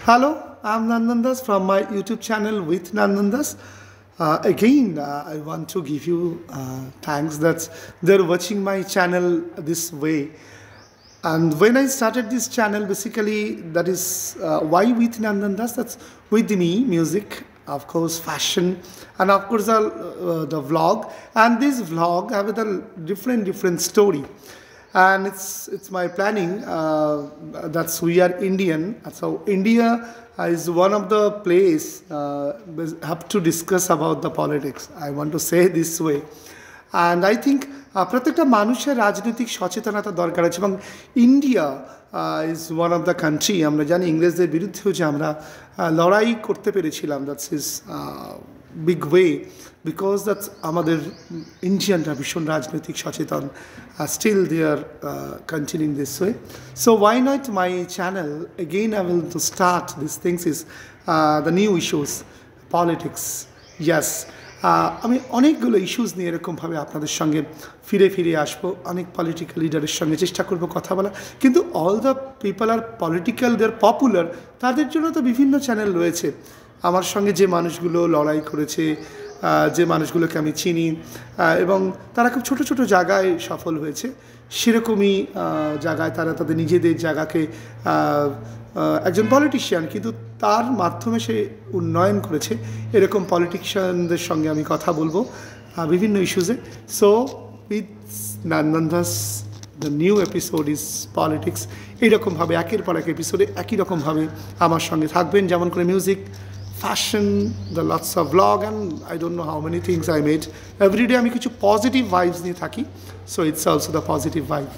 Hello, I'm Nandandas from my YouTube channel with Nandandas. I want to give you thanks that they're watching my channel this way. And when I started this channel, basically that is why with Nandandas. That's with me, music, of course, fashion, and of course the vlog. And this vlog have a different story. And it's my planning that's we are Indian, so India is one of the place have to discuss about the politics. I want to say this way, and I think প্রত্যেকটা মানুষের রাজনৈতিক সচেতনতা দরকার আছে এবং India is one of the country আমরা জানি ইংরেজদের বিরুদ্ধেও যে আমরা লড়াই করতে পেরেছিলাম that's his big way because that's আমাদের ইন্ডিয়ানরা ভীষণ রাজনৈতিক সচেতন still they are continuing this way. So why not my channel again? I will to start these things is the new issues, politics. Yes, আমি অনেকগুলো ইস্যুস নিয়ে এরকমভাবে আপনাদের সঙ্গে ফিরে ফিরে আসবো, অনেক পলিটিক্যাল লিডারের সঙ্গে চেষ্টা করব কথা বলা, কিন্তু অল দ্য পিপল আর পলিটিক্যাল দে আর পপুলার, তাদের জন্য তো বিভিন্ন চ্যানেল রয়েছে। আমার সঙ্গে যে মানুষগুলো লড়াই করেছে, যে মানুষগুলোকে আমি চিনি এবং তারা খুব ছোট ছোট জায়গায় সফল হয়েছে, সেরকমই জায়গায় তারা তাদের নিজেদের জায়গাকে একজন পলিটিশিয়ান কিন্তু তার মাধ্যমে সে উন্নয়ন করেছে, এরকম পলিটিশিয়ানদের সঙ্গে আমি কথা বলবো বিভিন্ন ইস্যুসে। So with Nandandas the new episode is politics. এইরকমভাবে একের পর এক এপিসোডে একই রকমভাবে আমার সঙ্গে থাকবেন, যেমন করে music, fashion, the lots of vlog, and I don't know how many things I made. Every day আমি কিছু পজিটিভ ভাইবস নিয়ে থাকি, so it's also the positive vibe.